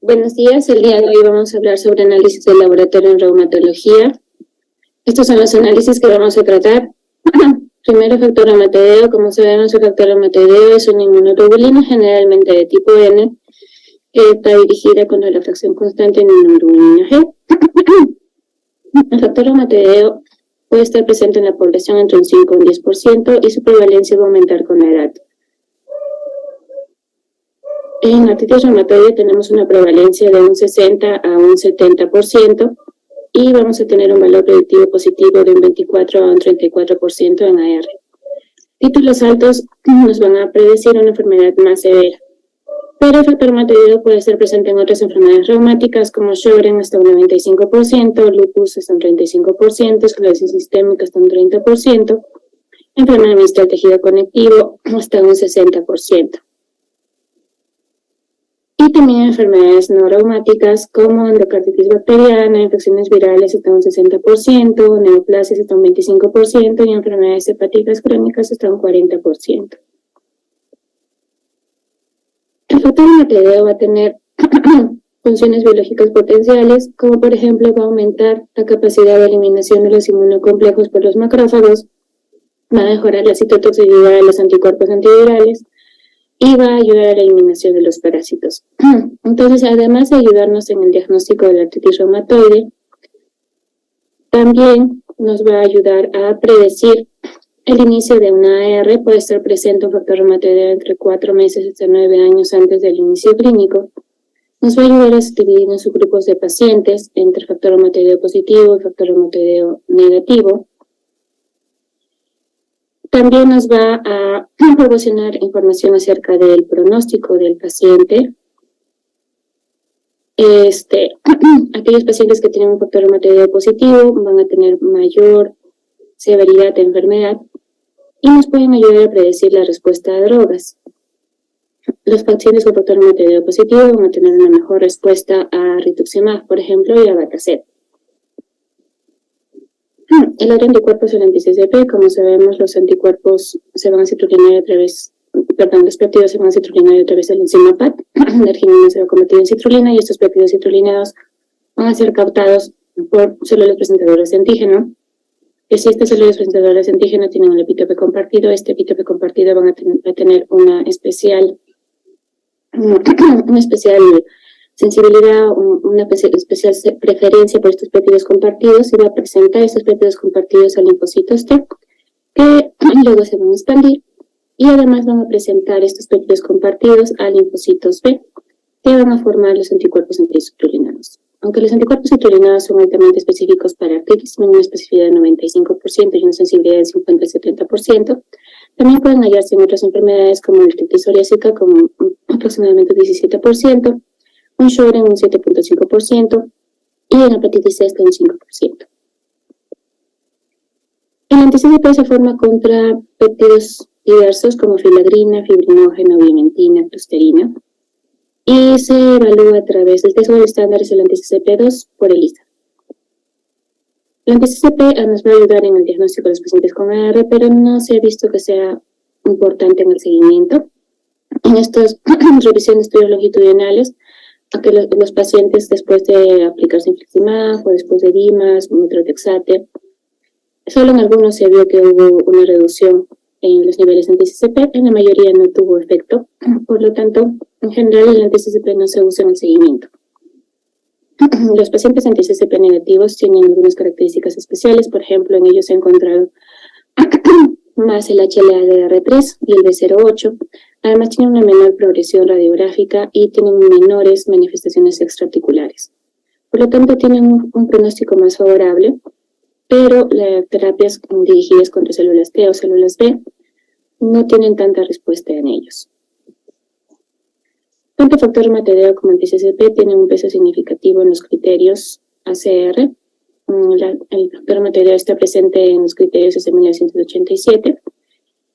Buenos días, el día de hoy vamos a hablar sobre análisis de laboratorio en reumatología. Estos son los análisis que vamos a tratar. Primero, factor reumatoideo. Como sabemos, el factor reumatoideo es una inmunoglobulina generalmente de tipo N que está dirigida contra la fracción constante en inmunoglobulina G. El factor reumatoideo puede estar presente en la población entre un 5 y un 10% y su prevalencia va a aumentar con la edad. En artritis reumatoide tenemos una prevalencia de un 60 a un 70% y vamos a tener un valor predictivo positivo de un 24 a un 34% en AR. Títulos altos nos van a predecir una enfermedad más severa, pero el factor reumatoideo puede ser presente en otras enfermedades reumáticas como Sjögren hasta un 95%, lupus hasta un 35%, esclerosis sistémica hasta un 30%, enfermedad mixta del tejido conectivo hasta un 60%. Y también enfermedades no reumáticas como endocarditis bacteriana, infecciones virales hasta un 60%, neoplasias hasta un 25% y enfermedades hepáticas crónicas hasta un 40%. El factor reumatoideo va a tener funciones biológicas potenciales, como por ejemplo va a aumentar la capacidad de eliminación de los inmunocomplejos por los macrófagos, va a mejorar la citotoxicidad de los anticuerpos antivirales, y va a ayudar a la eliminación de los parásitos. Entonces, además de ayudarnos en el diagnóstico de la artritis reumatoide, también nos va a ayudar a predecir el inicio de una AR. Puede estar presente un factor reumatoide entre 4 meses hasta 9 años antes del inicio clínico. Nos va a ayudar a dividir en subgrupos de pacientes entre factor reumatoideo positivo y factor reumatoideo negativo. También nos va a proporcionar información acerca del pronóstico del paciente. Aquellos pacientes que tienen un factor reumatoideo positivo van a tener mayor severidad de enfermedad y nos pueden ayudar a predecir la respuesta a drogas. Los pacientes con factor reumatoideo positivo van a tener una mejor respuesta a rituximab, por ejemplo, y a abatacept. El otro anticuerpo es el anti-CCP. Como sabemos, los anticuerpos se van a citrullinar a través, los péptidos se van a citrullinar a través del enzima PAT. La arginina se va a convertir en citrulina y estos péptidos citrulinados van a ser captados por células presentadoras de antígeno. Que si estas células presentadoras de antígeno tienen un epítope compartido, este epítope compartido va a tener una especial sensibilidad, una especial preferencia por estos péptidos compartidos y va a presentar estos péptidos compartidos a linfocitos T, que luego se van a expandir y además van a presentar estos péptidos compartidos a linfocitos B, que van a formar los anticuerpos anticitrullinados. Aunque los anticuerpos citrulinados son altamente específicos para artritis, tienen una especificidad de 95% y una sensibilidad de 50-70%, también pueden hallarse en otras enfermedades como la artritis psoriásica con aproximadamente 17%, un Sjögren un 7.5% y en hepatitis C hasta un 5%. El anti-CCP se forma contra péptidos diversos como filagrina, fibrinógeno, vimentina, clusterina y se evalúa a través del test estándar es el anti-CCP2 por ELISA. El anti-CCP nos va a ayudar en el diagnóstico de los pacientes con AR, pero no se ha visto que sea importante en el seguimiento. En estas revisiones de estudios longitudinales, a que los pacientes después de aplicarse infliximab o después de DIMAS o metrotexate, solo en algunos se vio que hubo una reducción en los niveles anti-CCP, en la mayoría no tuvo efecto, por lo tanto, en general el anti-CCP no se usa en el seguimiento. Los pacientes anti-CCP negativos tienen algunas características especiales, por ejemplo, en ellos se ha encontrado más el HLA-DR3 y el B08. Además, tienen una menor progresión radiográfica y tienen menores manifestaciones extraarticulares. Por lo tanto, tienen un pronóstico más favorable, pero las terapias dirigidas contra células T o células B no tienen tanta respuesta en ellos. Tanto el factor reumatoideo como anti-CCP tienen un peso significativo en los criterios ACR. El factor reumatoideo está presente en los criterios desde 1987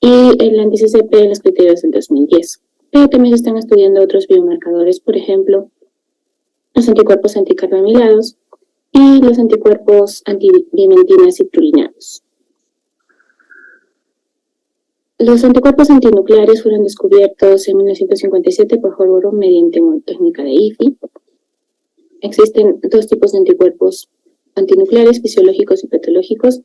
y el anti-CCP en los criterios del 2010. Pero también se están estudiando otros biomarcadores, por ejemplo, los anticuerpos anticarbamilados y los anticuerpos antivimentina citrulinados. Los anticuerpos antinucleares fueron descubiertos en 1957 por Holbrook mediante una técnica de IFI Existen dos tipos de anticuerpos antinucleares, fisiológicos y patológicos.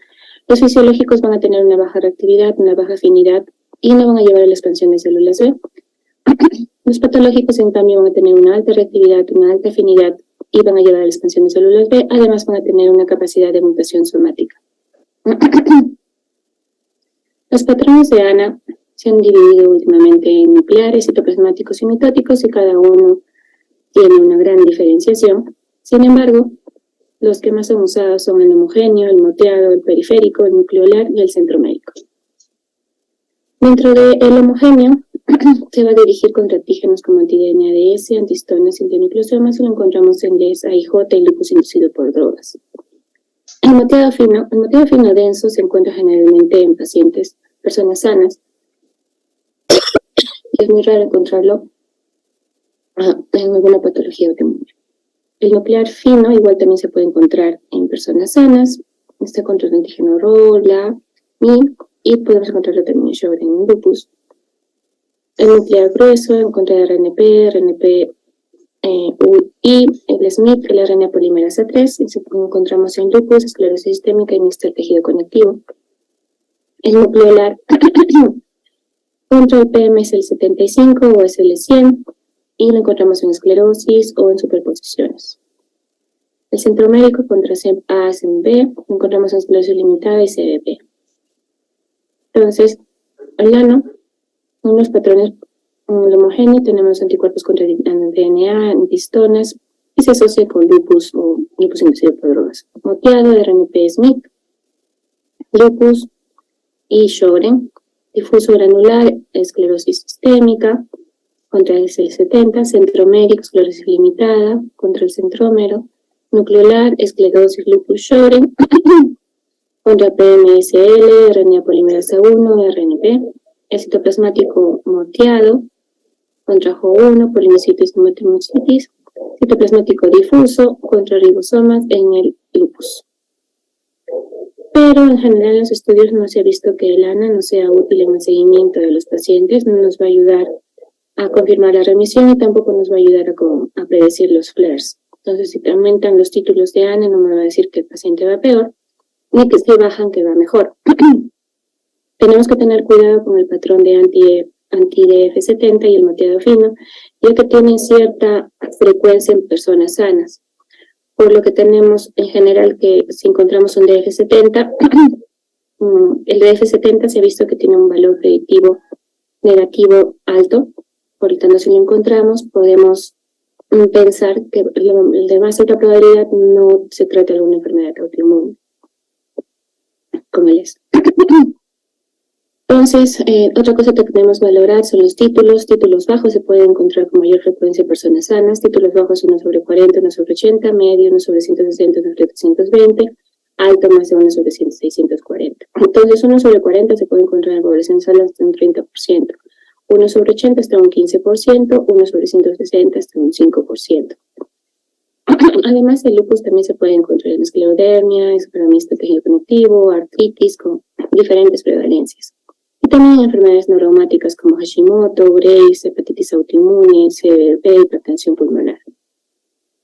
Los fisiológicos van a tener una baja reactividad, una baja afinidad y no van a llevar a la expansión de células B. Los patológicos, en cambio, van a tener una alta reactividad, una alta afinidad y van a llevar a la expansión de células B. Además, van a tener una capacidad de mutación somática. Los patrones de ANA se han dividido últimamente en nucleares, citoplasmáticos y mitóticos y cada uno tiene una gran diferenciación. Sin embargo, los que más son usados son el homogéneo, el moteado, el periférico, el nucleolar y el centromérico. Dentro del homogéneo, se va a dirigir contra antígenos como anti-DNA-DS, antihistonas y antinucleosomas, y lo encontramos en LES, AIJ y lupus inducido por drogas. El moteado fino denso se encuentra generalmente en pacientes, personas sanas, y es muy raro encontrarlo en alguna patología autoinmune. El nuclear fino igual también se puede encontrar en personas sanas, está contra el antígeno Rho, LA, y podemos encontrarlo también en Sjögren en lupus. El nuclear grueso en contra de RNP, y el SMIT, el RNA polimerasa 3, y se encontramos en lupus, esclerosis sistémica y mixto del tejido conectivo. El nucleolar contra el PMS el 75 o SL100, y lo encontramos en esclerosis o en superposiciones. El centromérico contra A, SMB, lo encontramos en esclerosis limitada y CBP. Entonces, el nano, en los patrones homogéneos tenemos anticuerpos contra DNA, antihistonas, y se asocia con lupus o lupus inducido por drogas. Moteado, RNP SMIT, lupus y Sjögren. Difuso granular, esclerosis sistémica, contra el SL70, centromérico, esclerosis limitada, contra el centrómero, nucleolar, esclerosis, lupus, Sjögren, contra PMSL, RNA polimerasa 1, RNP, el citoplasmático moteado, contra JO1, polimicitis, hematocitis, citoplasmático difuso, contra ribosomas en el lupus. Pero en general en los estudios no se ha visto que el ANA no sea útil en el seguimiento de los pacientes, no nos va a ayudar a confirmar la remisión y tampoco nos va a ayudar a predecir los flares. Entonces, si te aumentan los títulos de ANA, no me va a decir que el paciente va peor, ni que si bajan que va mejor. Tenemos que tener cuidado con el patrón de anti-DF70 y el moteado fino, ya que tienen cierta frecuencia en personas sanas. Por lo que tenemos en general que si encontramos un DF70, el DF70 se ha visto que tiene un valor predictivo negativo alto, por lo tanto si lo encontramos podemos pensar que de más alta probabilidad no se trata de alguna enfermedad autoinmune, como el es. Entonces, otra cosa que tenemos que valorar son los títulos. Títulos bajos se pueden encontrar con mayor frecuencia en personas sanas. Títulos bajos 1 sobre 40, 1 sobre 80, medio 1 sobre 160, 1 sobre 320, alto más de 1 sobre 640. Entonces, 1 sobre 40 se puede encontrar en población sana hasta un 30%. 1 sobre 80 hasta un 15%, 1 sobre 160 hasta un 5%. Además, el lupus también se puede encontrar en esclerodermia, esclerodermia tejido conectivo, artritis con diferentes prevalencias. Y también en enfermedades neurológicas como Hashimoto, Graves, hepatitis autoinmune, CVP, hipertensión pulmonar.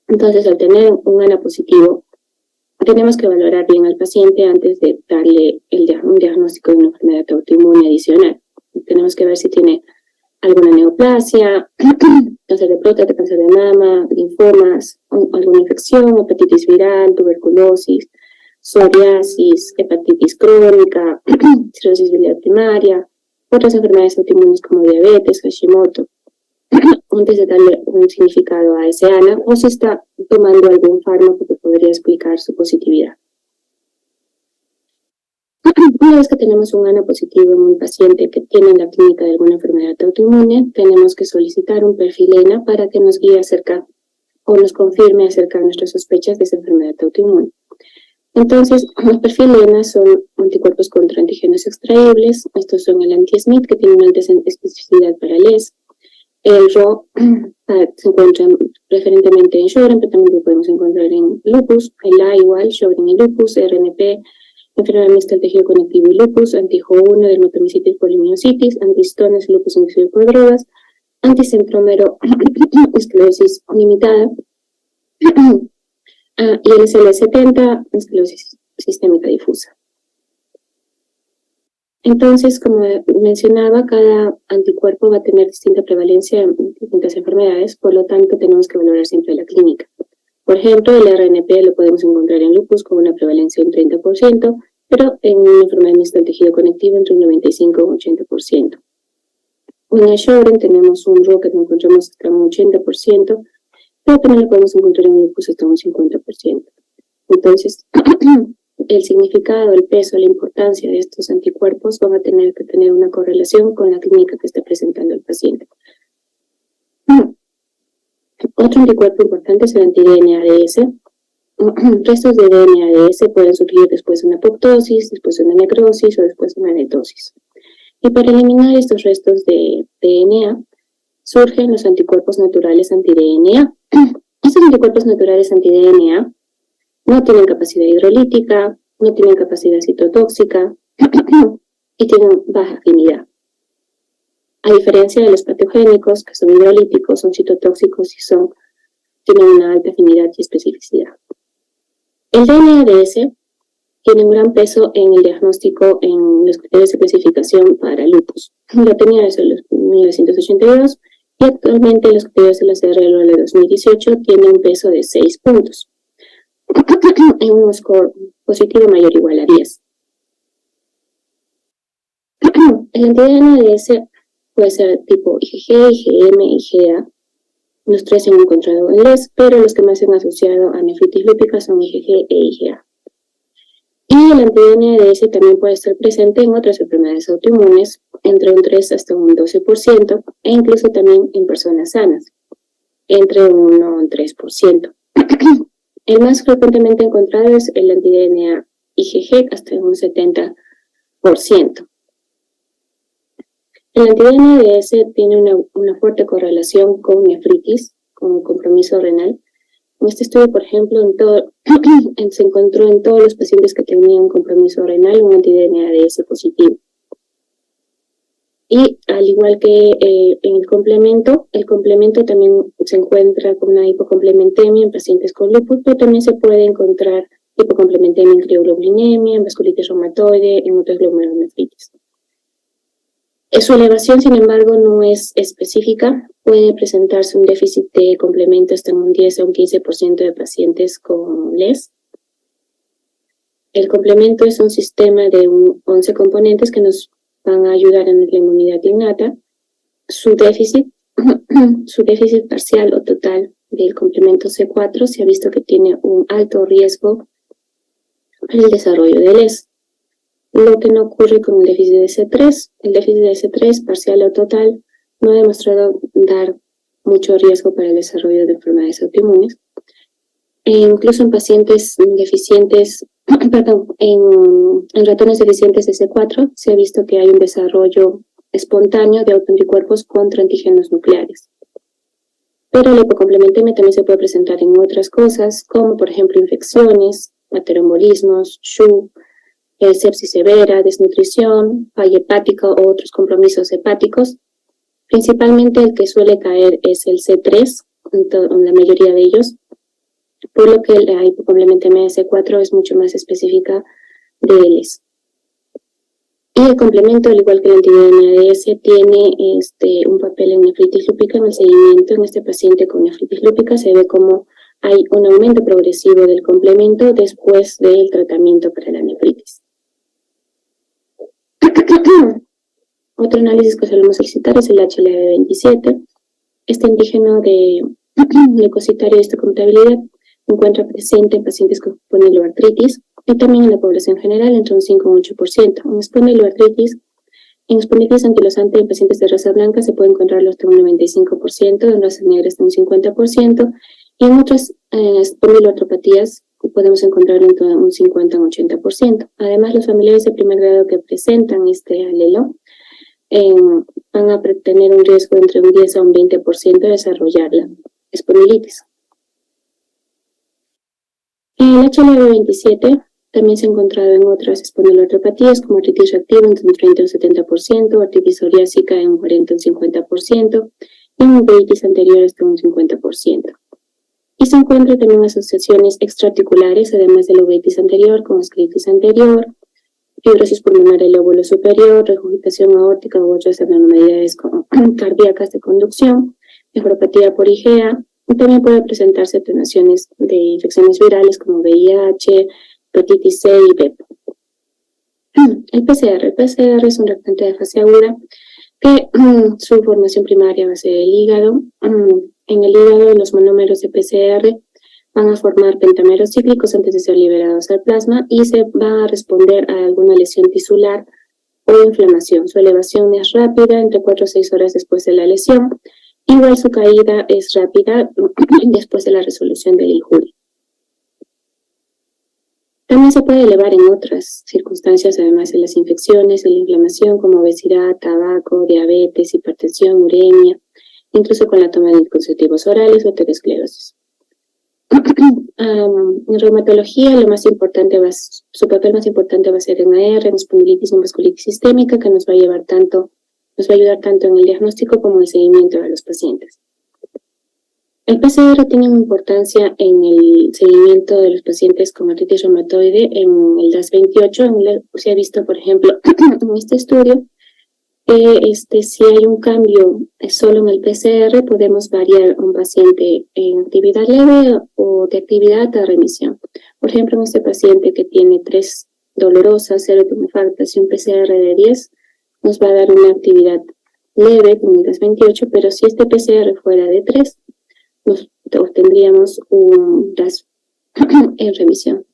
Entonces, al tener un ANA positivo, tenemos que valorar bien al paciente antes de darle un diagnóstico de una enfermedad autoinmune adicional. Tenemos que ver si tiene alguna neoplasia, cáncer de próstata, cáncer de mama, linfomas, alguna infección, hepatitis viral, tuberculosis, psoriasis, hepatitis crónica, cirrosis biliar primaria, otras enfermedades autoinmunes como diabetes, Hashimoto, antes de darle un significado a ese ANA, o si está tomando algún fármaco que podría explicar su positividad. Una vez que tenemos un ANA positivo en un paciente que tiene la clínica de alguna enfermedad autoinmune, tenemos que solicitar un perfil ENA para que nos guíe acerca o nos confirme acerca de nuestras sospechas de esa enfermedad autoinmune. Entonces, los perfiles ENA son anticuerpos contra antígenos extraíbles. Estos son el anti-SMIT, que tiene una alta especificidad para el ES. El RO se encuentra preferentemente en Sjögren, pero también lo podemos encontrar en lupus. El A igual, Sjögren y lupus, RNP, enfermedad mixta del tejido conectivo y lupus, anti-JO1, dermatomyositis, polimiositis, antihistonas, lupus inducido por drogas, anticentrómero, esclerosis limitada, Y el SL70, esclerosis sistémica difusa. Entonces, como mencionaba, cada anticuerpo va a tener distinta prevalencia en distintas enfermedades, por lo tanto tenemos que valorar siempre la clínica. Por ejemplo, el RNP lo podemos encontrar en lupus con una prevalencia de un 30%, pero en una enfermedad mixta del tejido conectivo entre un 95 y un 80%. En el Sjögren tenemos un RO que lo encontramos hasta un 80%, pero también lo podemos encontrar en lupus hasta un 50%. Entonces, el significado, el peso, la importancia de estos anticuerpos van a tener que tener una correlación con la clínica que está presentando el paciente. Otro anticuerpo importante es el anti-DNADS. Restos de DNADS pueden surgir después de una apoptosis, después de una necrosis o después de una netosis. Y para eliminar estos restos de DNA, surgen los anticuerpos naturales anti-DNA. Estos anticuerpos naturales anti-DNA no tienen capacidad hidrolítica, no tienen capacidad citotóxica y tienen baja afinidad. A diferencia de los patogénicos, que son hidrolíticos, son citotóxicos y tienen una alta afinidad y especificidad. El DNADS tiene un gran peso en el diagnóstico en los criterios de clasificación para lupus. Lo tenía desde los 1982 y actualmente los criterios de la CRL de 2018 tienen un peso de 6 puntos. En un score positivo mayor o igual a 10. El anti-DNADS puede ser tipo IgG, IgM, IgA. Los tres se han encontrado en LES, pero los que más se han asociado a nefritis lúpica son IgG e IgA. Y el anti-DNADS también puede estar presente en otras enfermedades autoinmunes, entre un 3 hasta un 12%, e incluso también en personas sanas, entre un 1 y un 3%. El más frecuentemente encontrado es el anti-DNA IgG, hasta un 70%. El anti-DNADS tiene una fuerte correlación con nefritis, con compromiso renal. En este estudio, por ejemplo, se encontró en todos los pacientes que tenían compromiso renal un anti-DNADS positivo. Y al igual que en el complemento también se encuentra con una hipocomplementemia en pacientes con lupus, pero también se puede encontrar hipocomplementemia en crioglobulinemia, en vasculitis reumatoide, en otras glomerulonefritis. Su elevación, sin embargo, no es específica. Puede presentarse un déficit de complemento hasta en un 10 a un 15% de pacientes con LES. El complemento es un sistema de 11 componentes que nos van a ayudar en la inmunidad innata. Su déficit parcial o total del complemento C4 se ha visto que tiene un alto riesgo para el desarrollo de LES. Lo que no ocurre con el déficit de C3. El déficit de C3, parcial o total, no ha demostrado dar mucho riesgo para el desarrollo de enfermedades autoinmunes. Incluso en pacientes deficientes, en ratones deficientes de C4, se ha visto que hay un desarrollo espontáneo de autoanticuerpos contra antígenos nucleares. Pero la hipocomplementemia también se puede presentar en otras cosas, como por ejemplo infecciones, aterombolismos, SHU, sepsis severa, desnutrición, falla hepática o otros compromisos hepáticos. Principalmente el que suele caer es el C3, en la mayoría de ellos, por lo que la hipocomplementemia de C4 es mucho más específica de LES. Y el complemento, al igual que el anti-DNADS, tiene un papel en nefritis lúpica. En el seguimiento en este paciente con nefritis lúpica se ve como hay un aumento progresivo del complemento después del tratamiento para la nefritis. Otro análisis que solemos solicitar es el HLA-B27. Este antígeno de leucocitario de histocompatibilidad se encuentra presente en pacientes con espondiloartritis y también en la población general entre un 5 y un 8%. En espondiloartritis, en espondilitis anquilosante en pacientes de raza blanca se puede encontrarlo hasta un 95%, en raza negra hasta un 50%, y en otras espondiloartropatías podemos encontrarlo entre un 50 y un 80%. Además, los familiares de primer grado que presentan este alelo van a tener un riesgo entre un 10 a un 20% de desarrollar la espondilitis. El HLA-B27 también se ha encontrado en otras espondiloartropatías como artritis reactiva entre un 30 y un 70%, artritis psoriásica en un 40 y un 50%, y en uveitis anterior hasta un 50%. Y se encuentran también asociaciones extraarticulares, además de la uveitis anterior, como esclerosis anterior, fibrosis pulmonar del lóbulo superior, regurgitación aórtica u otras anormalidades cardíacas de conducción, nefropatía por IgA, y también puede presentarse atenuaciones de infecciones virales como VIH, hepatitis C y B. El PCR es un reactante de fase aguda que su formación primaria va a ser el hígado. En el hígado los monómeros de PCR van a formar pentámeros cíclicos antes de ser liberados al plasma y se va a responder a alguna lesión tisular o inflamación. Su elevación es rápida, entre 4 a 6 horas después de la lesión. Igual su caída es rápida después de la resolución de la injuria. También se puede elevar en otras circunstancias, además de las infecciones, de la inflamación, como obesidad, tabaco, diabetes, hipertensión, uremia, incluso con la toma de anticonceptivos orales o aterosclerosis. En reumatología, su papel más importante va a ser en AR, en espondilitis y en vasculitis sistémica, que nos va a ayudar tanto en el diagnóstico como en el seguimiento de los pacientes. El PCR tiene una importancia en el seguimiento de los pacientes con artritis reumatoide en el DAS28. Se ha visto, por ejemplo, en este estudio, si hay un cambio solo en el PCR, podemos variar a un paciente en actividad leve o de actividad a remisión. Por ejemplo, en este paciente que tiene 3 dolorosas, 0 tumefactas y un PCR de 10, nos va a dar una actividad leve con el DAS28, pero si este PCR fuera de 3, obtendríamos un DAS en remisión.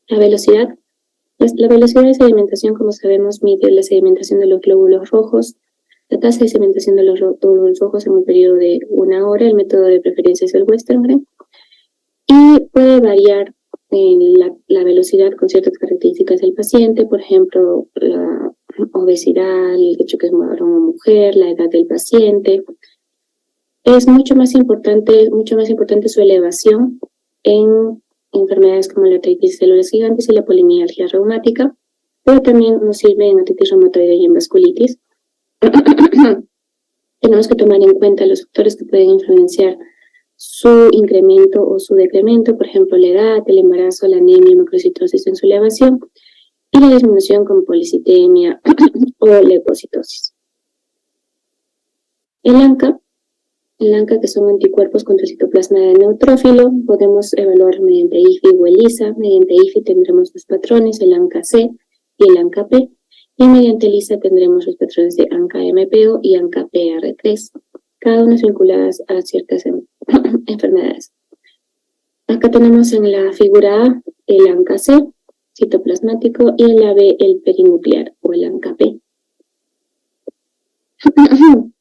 La velocidad de sedimentación, como sabemos, mide la sedimentación de los glóbulos rojos, la tasa de sedimentación de los glóbulos rojos en un periodo de 1 hora. El método de preferencia es el Westergren, y puede variar en la velocidad con ciertas características del paciente, por ejemplo, la obesidad, el hecho que es varón o mujer, la edad del paciente. Es mucho más importante su elevación en enfermedades como la artritis de células gigantes y la polimialgia reumática, pero también nos sirve en artritis reumatoide y en vasculitis. Tenemos que tomar en cuenta los factores que pueden influenciar su incremento o su decremento, por ejemplo, la edad, el embarazo, la anemia, macrocitosis en su elevación, y la disminución con policitemia o leucocitosis. El ANCA, que son anticuerpos contra el citoplasma de neutrófilo, podemos evaluar mediante IFI o ELISA. Mediante IFI tendremos los patrones, el ANCA-C y el ANCA-P, y mediante ELISA tendremos los patrones de ANCA-MPO y ANCA-PR3, cada una vinculadas a ciertas enfermedades. Acá tenemos en la figura A el ANCA-C, citoplasmático, y en la B el perinuclear o el ANCA-P.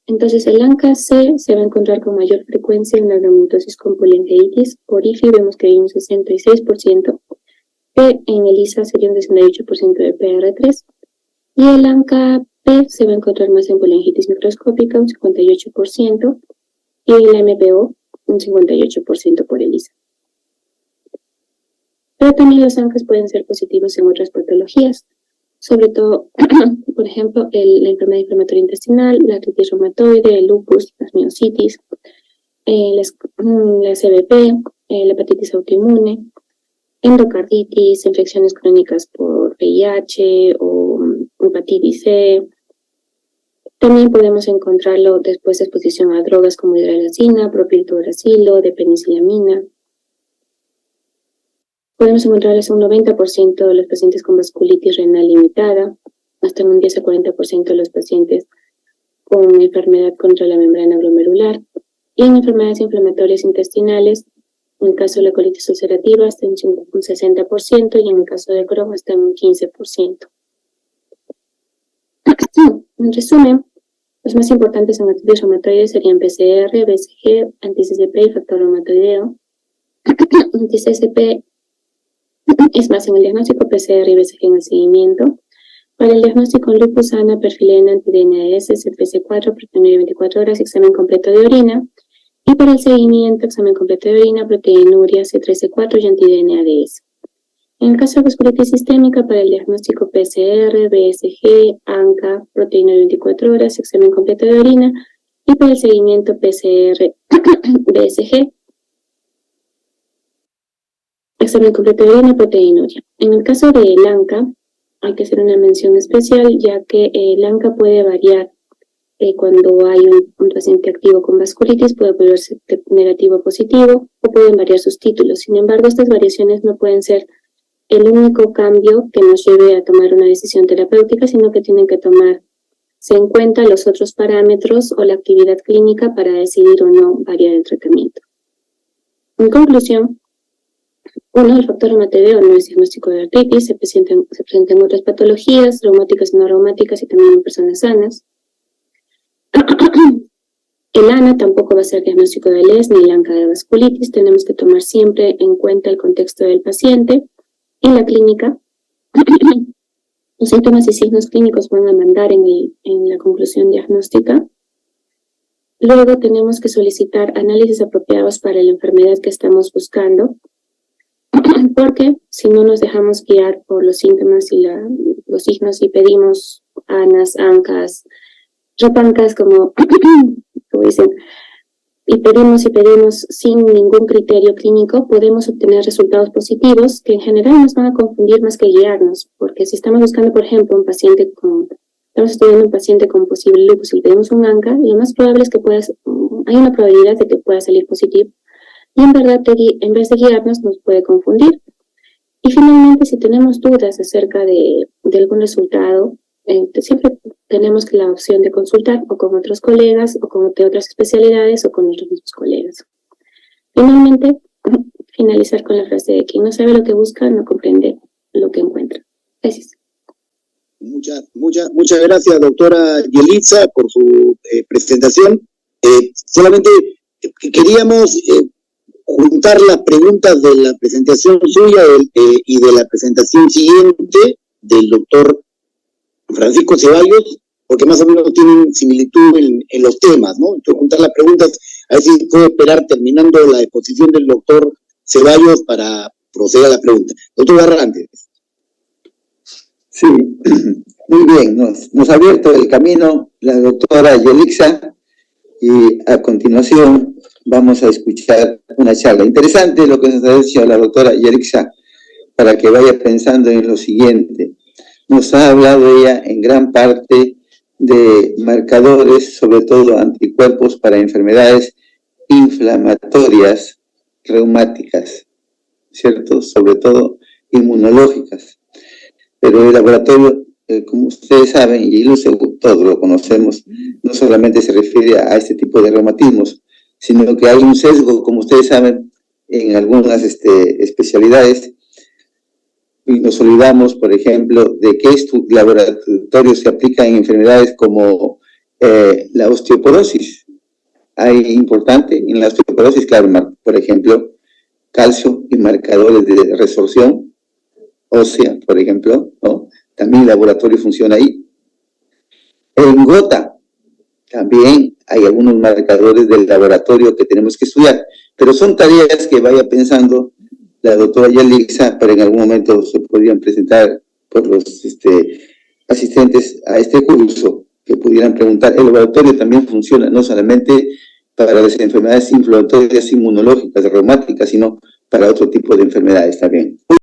Entonces el ANCA-C se va a encontrar con mayor frecuencia en la granulosis con poliangeitis. Por IFI vemos que hay un 66%, que en ELISA sería un 68% de PR3, y el ANCA-P se va a encontrar más en poliangitis microscópica, un 58%, y en la MPO, un 58% por ELISA. Pero también los ANCAs pueden ser positivos en otras patologías, sobre todo, por ejemplo, la enfermedad inflamatoria intestinal, la artritis reumatoide, el lupus, las miositis, la CBP, la hepatitis autoinmune, endocarditis, infecciones crónicas por VIH o hepatitis C. También podemos encontrarlo después de exposición a drogas como hidralazina, propiltobrasilo, de penicilamina. Podemos encontrarles un 90% de los pacientes con vasculitis renal limitada, hasta un 10 a 40% de los pacientes con enfermedad contra la membrana glomerular, y en enfermedades inflamatorias intestinales, en el caso de la colitis ulcerativa, hasta un 60%, y en el caso de Crohn, hasta un 15%. En resumen, los más importantes en artritis reumatoide serían PCR, BCG, anti-CCP y factor reumatoideo. Anti-CCP es más en el diagnóstico, PCR y BCG en el seguimiento. Para el diagnóstico en lupus, ANA, perfilena, anti-DNAS, CPC4, proteinuria 24 horas, examen completo de orina. Y para el seguimiento, examen completo de orina, proteinuria, C13C4 y anti-DNADS. En el caso de vasculitis sistémica, para el diagnóstico PCR, BSG, ANCA, proteinuria 24 horas, examen completo de orina. Y para el seguimiento PCR, BSG, examen completo de orina, proteinuria. En el caso de el ANCA, hay que hacer una mención especial, ya que el ANCA puede variar cuando hay un paciente activo con vasculitis, puede volverse negativo o positivo, o pueden variar sus títulos. Sin embargo, estas variaciones no pueden ser el único cambio que nos lleve a tomar una decisión terapéutica, sino que tienen que tomarse en cuenta los otros parámetros o la actividad clínica para decidir o no variar el tratamiento. En conclusión, el factor reumatideo no es diagnóstico de artritis, se presenta en otras patologías, reumáticas y no reumáticas y también en personas sanas. El ANA tampoco va a ser diagnóstico de LES ni el ANCA de vasculitis, tenemos que tomar siempre en cuenta el contexto del paciente. En la clínica, los síntomas y signos clínicos van a mandar en la conclusión diagnóstica. Luego tenemos que solicitar análisis apropiados para la enfermedad que estamos buscando, porque si no nos dejamos guiar por los síntomas y los signos y pedimos ANAS, ANCAS, REPANCAS, como dicen, y pedimos sin ningún criterio clínico, podemos obtener resultados positivos que en general nos van a confundir más que guiarnos, porque si estamos buscando, por ejemplo, estamos estudiando un paciente con posible lupus y pedimos un ANCA, lo más probable es que hay una probabilidad de que pueda salir positivo, y en verdad, en vez de guiarnos, nos puede confundir. Y finalmente, si tenemos dudas acerca de algún resultado, siempre tenemos la opción de consultar o con otros colegas o con otras especialidades o con nuestros mismos colegas. Finalmente, finalizar con la frase de quien no sabe lo que busca, no comprende lo que encuentra. Gracias. Muchas gracias, doctora Yelitza, por su presentación. Solamente queríamos juntar las preguntas de la presentación suya y de la presentación siguiente del doctor Francisco Ceballos, porque más o menos tienen similitud en los temas, ¿no? Entonces, juntar las preguntas, a ver si puedo esperar terminando la exposición del doctor Ceballos para proceder a la pregunta. Doctor Barrantes. Sí, muy bien, nos ha abierto el camino la doctora Yelitza y a continuación vamos a escuchar una charla. Interesante lo que nos ha dicho la doctora Yelitza para que vaya pensando en lo siguiente. Nos ha hablado ella en gran parte de marcadores, sobre todo anticuerpos para enfermedades inflamatorias reumáticas, ¿cierto? Sobre todo inmunológicas. Pero el laboratorio, como ustedes saben, y todos lo conocemos, no solamente se refiere a este tipo de reumatismos, sino que hay un sesgo, como ustedes saben, en algunas especialidades. Y nos olvidamos, por ejemplo, de que este laboratorio se aplica en enfermedades como la osteoporosis. Hay importante en la osteoporosis, claro, por ejemplo, calcio y marcadores de resorción ósea, por ejemplo, ¿no? También el laboratorio funciona ahí. En gota también hay algunos marcadores del laboratorio que tenemos que estudiar, pero son tareas que vaya pensando la doctora Yelitza, pero en algún momento se podrían presentar por los asistentes a este curso, que pudieran preguntar. El laboratorio también funciona no solamente para las enfermedades inflamatorias inmunológicas, reumáticas, sino para otro tipo de enfermedades también.